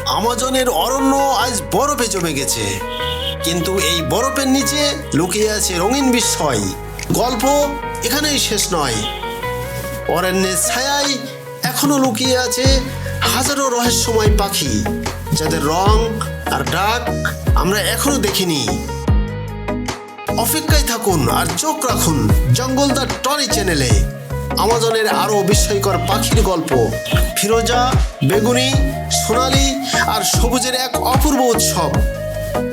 আমাজনের অরণ্য আজ বরফে জমে গেছে, কিন্তু এই বরফের নিচে লুকিয়ে আছে রঙিন বিস্ময়। গল্প এখানেই শেষ নয়। অরণ্যের ছায়ায় এখনো লুকিয়ে আছে হাজারো রহস্যময় পাখি, যাদের রং আর ডাক আমরা এখনো দেখিনি। অপেক্ষায় থাকুন আর চোখ রাখুন জঙ্গল দ্য টনি চ্যানেলে। আমাজনের আরও বিস্ময়কর পাখির গল্প, ফিরোজা, বেগুনি, সোনালি আর সবুজের এক অপূর্ব উৎসব।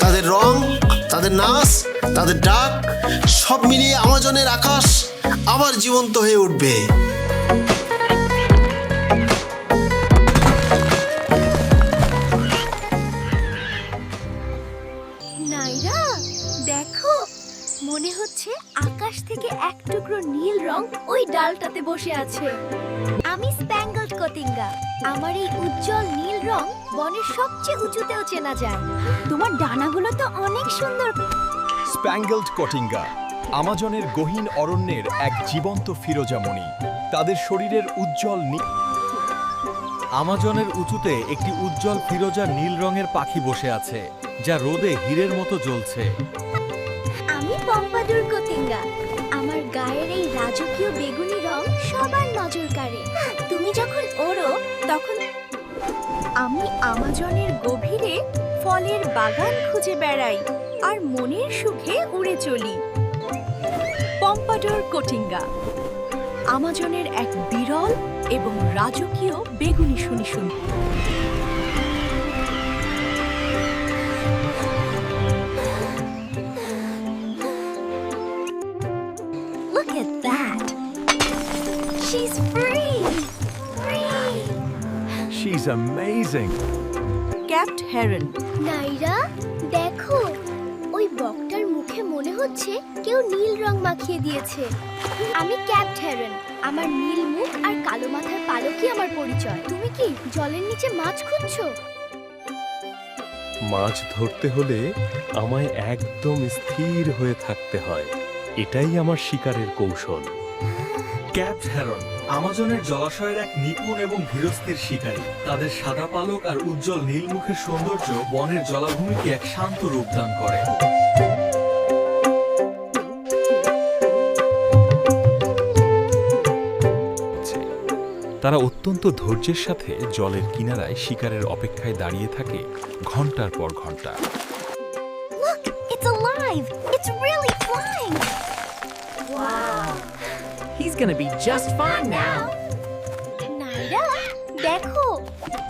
তাদের রং, তাদের নাচ, তাদের ডাক সব মিলিয়ে আমাজনের আকাশ আবার জীবন্ত হয়ে উঠবে। নাইরা, দেখো, মনে হচ্ছে আকাশ থেকে এক টুকরো নীল রং ওই ডালটাতে বসে আছে। আমি স্প্যাঙ্গলড কটিঙ্গা। আমার এই উজ্জ্বল নীল রং বনের সবচেয়ে উঁচুতেও চেনা যায়। তোমার ডানাগুলো তো অনেক সুন্দর। স্প্যাঙ্গলড কটিঙ্গা আমাজনের গহীন অরণ্যের এক জীবন্ত ফিরোজামণি। তাদের শরীরের উজ্জ্বল আমাজনের উঁচুতে একটি উজ্জ্বল ফিরোজা নীল রঙের পাখি বসে আছে, যা রোদে হীরের মতো জ্বলছে। আমি পম্পাডোর কটিঙ্গা। আমার গায়ের এই রাজকীয় বেগুনি রং সবার নজর কাড়ে। তুমি যখন ওড়ো তখন আমি আমাজনের গভীরে ফলের বাগান খুঁজে বেড়াই আর মনের সুখে উড়ে চলি। পম্পাডোর কটিঙ্গা আমাজনের এক বিরল এবং রাজকীয় বেগুনি শুনি। Look at that. She's free. She's amazing. Capped heron. Naira, দেখো, ওই বকটার মুখে মনে হচ্ছে কেউ নীল রং মাখিয়ে দিয়েছে। আমি ক্যাপ্ট হেরন। আমার নীল মুখ আর কালো মাথার পালকই আমার পরিচয়। তুমি কি জলের নিচে মাছ খুঁজছো? মাছ ধরতে হলে আমায় একদম স্থির হয়ে থাকতে হয়। এটাই আমার শিকারের কৌশল। ক্যাপ্ট হেরন আমাজনের জলাশয়ের এক নিপুণ এবং ধীরস্থির শিকারী। তাদের সাদা পালক আর উজ্জ্বল নীল মুখের সৌন্দর্য বনের জলাভূমিকে এক শান্ত রূপ দান করে। তারা অত্যন্ত ধৈর্যের সাথে জলের কিনারায় শিকারের অপেক্ষায় দাঁড়িয়ে থাকে ঘন্টার পর ঘন্টা। Look, it's alive. It's really flying. Wow. He's gonna be just fine now. নাইরা, দেখো,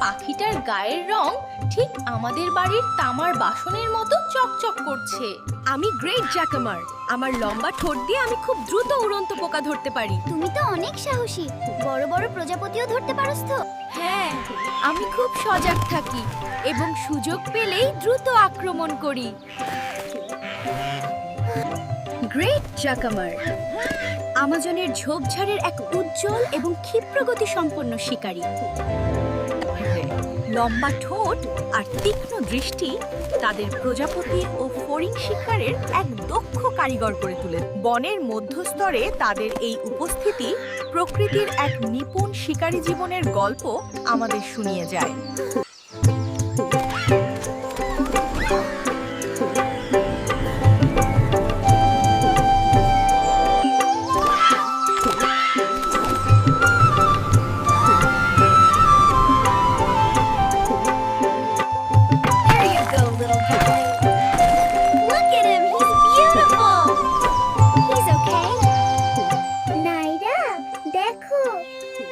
পাখিটার গায়ের রং ঠিক আমাদের বাড়ির তামার বাসনের মতো চকচক করছে। আমি গ্রেট জ্যাকামার। আমার লম্বা ঠোঁট দিয়ে আমি খুব দ্রুত উড়ন্ত পোকা ধরতে পারি। তুমি তো অনেক সাহসী। বড় বড় প্রজাপতিও ধরতে পারোস তো? হ্যাঁ, আমি খুব সজাগ থাকি এবং সুযোগ পেলেই দ্রুত আক্রমণ করি। গ্রেট জ্যাকামার আমাজনের ঝোপঝাড়ের এক উজ্জ্বল এবং ক্ষিপ্রগতি সম্পন্ন শিকারী। লম্বা ঠোঁট আর তীক্ষ্ণ দৃষ্টি তাদের প্রজাপতি ও ফড়িং শিকারের এক দক্ষ কারিগর করে তোলে। বনের মধ্যস্তরে তাদের এই উপস্থিতি প্রকৃতির এক নিপুণ শিকারী জীবনের গল্প আমাদের শুনিয়ে যায়।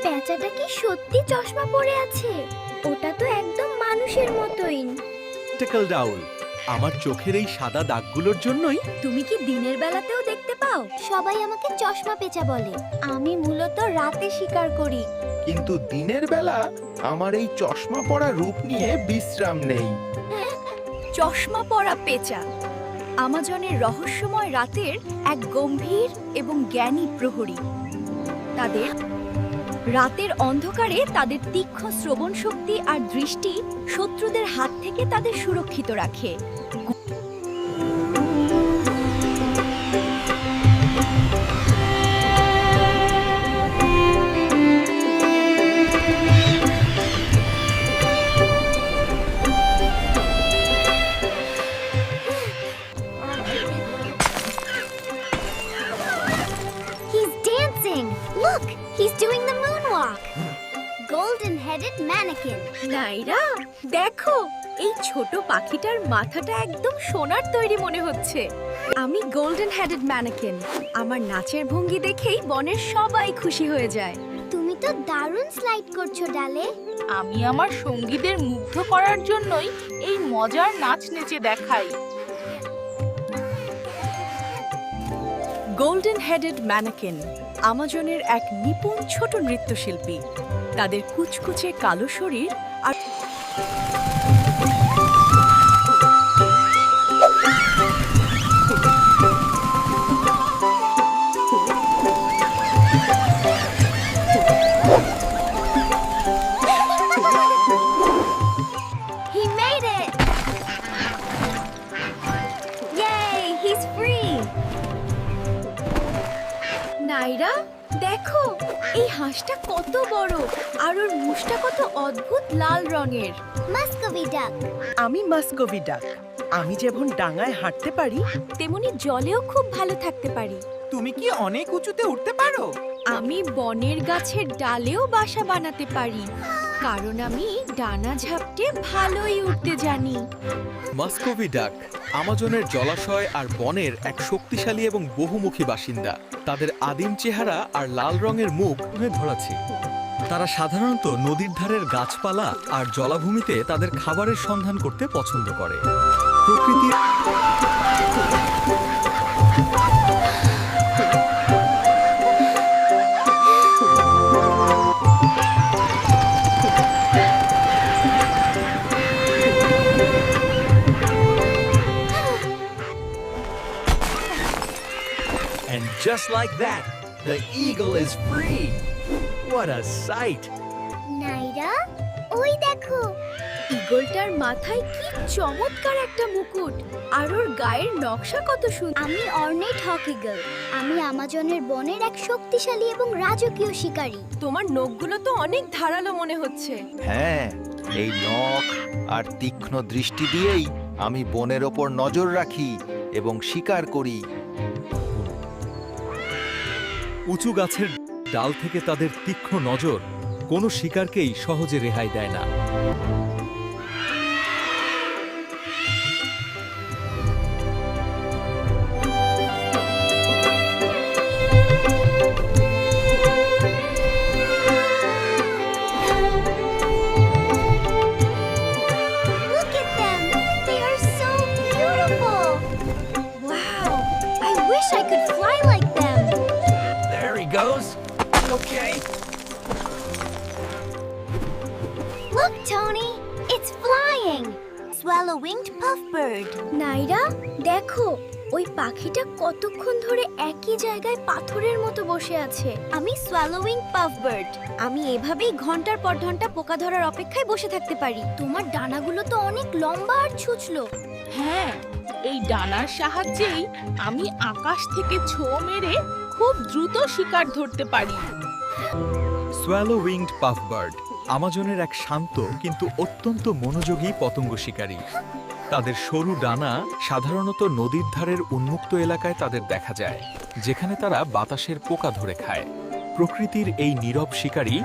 পেঁচাটা কি সত্যি চশমা পরে আছে? ওটা তো একদম মানুষের মতোই। টেকল ডাউল, আমার চোখের এই সাদা দাগগুলোর জন্যই। তুমি কি দিনের বেলাতেও দেখতে পাও? সবাই আমাকে চশমা পেঁচা বলে। আমি মূলত রাতে শিকার করি। কিন্তু দিনের বেলা আমার এই চশমা পরা রূপ নিয়ে বিশ্রাম নেই। চশমা পরা পেঁচা আমাজনের রহস্যময় রাতের এক গম্ভীর এবং জ্ঞানী প্রহরী। তাদের রাতের অন্ধকারে তাদের তীক্ষ্ণ শ্রবণ শক্তি আর দৃষ্টি শত্রুদের হাত থেকে তাদের সুরক্ষিত রাখে। নাইরা দেখো, এই ছোট পাখিটার মাথাটা একদম সোনার তৈরি মনে হচ্ছে। আমি গোল্ডেন হেডেড ম্যানেকিন। আমার নাচের ভঙ্গি দেখেই বনের সবাই খুশি হয়ে যায়। তুমি তো দারুণ স্লাইড করছো ডালে। আমি আমার সঙ্গীদের মুগ্ধ করার জন্যই এই মজার নাচ নেচে দেখাই। গোল্ডেন হেডেড ম্যানেকিন আমাজনের এক নিপুণ ছোট নৃত্যশিল্পী। তাদের কুচকুচে কালো শরীর আর He made it! Yay, he's free! নাইরা দেখো, এই হাঁসটা কত বড় আর ওর মুখটা কত অদ্ভুত লাল রঙের। Muscovy duck. আমি মাস্কোভি ডাক। আমি যেমন ডাঙায় হাঁটতে পারি, তেমনি জলেও খুব ভালো থাকতে পারি। তুমি কি অনেক উঁচুতে উঠতে পারো? আমি বনের গাছের ডালেও বাসা বানাতে পারি, কারণ আমি ডানা ঝাপটে ভালোই উঠতে জানি। মাস্কোভি ডাক আমাজনের জলাশয় আর বনের এক শক্তিশালী এবং বহুমুখী বাসিন্দা। তাদের আদিম চেহারা আর লাল রঙের মুখ তুলে ধরাছে। তারা সাধারণত নদীর ধারের গাছপালা আর জলাভূমিতে তাদের খাবারের সন্ধান করতে পছন্দ করে। প্রকৃতির And just like that, the eagle is free. What a sight! নাইরা, ওই দেখো। ঈগলটার মাথায় কি চমৎকার একটা মুকুট, আর ওর গায়ের নকশা কত সুন্দর। আমি অর্নেট হক ঈগল। আমি আমাজনের বনের এক শক্তিশালী এবং রাজকীয় শিকারী। তোমার নখগুলো তো অনেক ধারালো মনে হচ্ছে। হ্যাঁ, এই নখ আর তীক্ষ্ণ দৃষ্টি দিয়েই আমি বনের ওপর নজর রাখি এবং শিকার করি। উঁচু গাছের ডাল থেকে তাদের তীক্ষ্ণ নজর কোনো শিকারকেই সহজে রেহাই দেয় না। Look at them. They are so beautiful. Wow, I wish I could fly like them. There he goes. Okay. Look, Tony. It's flying. Swallow-winged puffbird. নাইরা দেখো, ওই পাখিটা কতক্ষণ ধরে একই জায়গায় পাথরের মতো বসে আছে। আমি swallowing puffbird. আমি এভাবেই ঘন্টার পর ঘন্টা পোকা ধরার অপেক্ষায় বসে থাকতে পারি। তোমার ডানাগুলো তো অনেক লম্বা আর ছুঁচলো। হ্যাঁ, এই ডানার সাহায্যেই আমি আকাশ থেকে ছো মেরে খুব দ্রুত শিকার ধরতে পারি। সোয়ালো উইংড পাফবার্ড আমাজনের এক শান্ত কিন্তু অত্যন্ত মনোযোগী পতঙ্গ শিকারী। তাদের সরু ডানা সাধারণত নদীর ধারের উন্মুক্ত এলাকায় তাদের দেখা যায়, যেখানে তারা বাতাসের পোকা ধরে খায়। প্রকৃতির এই নীরব শিকারী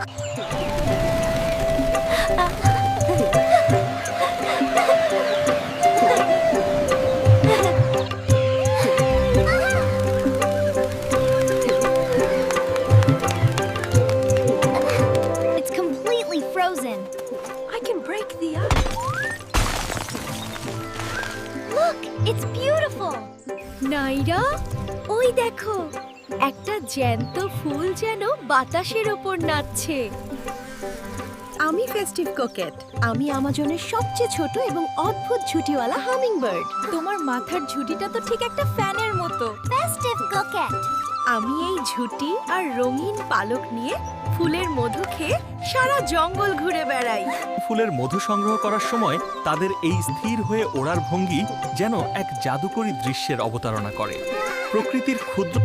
It's completely frozen. I can break the ice. Look, it's beautiful. নাইরা ওই দেখো, একটা জ্যান্ত ফুল যেন বাতাসের ওপর নাচছে। আমি ফেস্টিভ কোকেট। আমি আমাজনের সবচেয়ে ছোট এবং অদ্ভুত ঝুঁটিওয়ালা হামিংবার্ড। তোমার মাথার ঝুঁটিটা তো ঠিক একটা ফ্যানের মতো। Festive coquette. আমি এই ঝুঁটি আর রঙিন পালক নিয়ে ফুলের মধু খেয়ে সারা জঙ্গল ঘুরে বেড়াই। ফুলের মধু সংগ্রহ করার সময় তাদের এই স্থির হয়ে ওড়ার ভঙ্গি যেন এক জাদুকরী দৃশ্যের অবতারণা করে। প্রকৃতির ক্ষুদ্র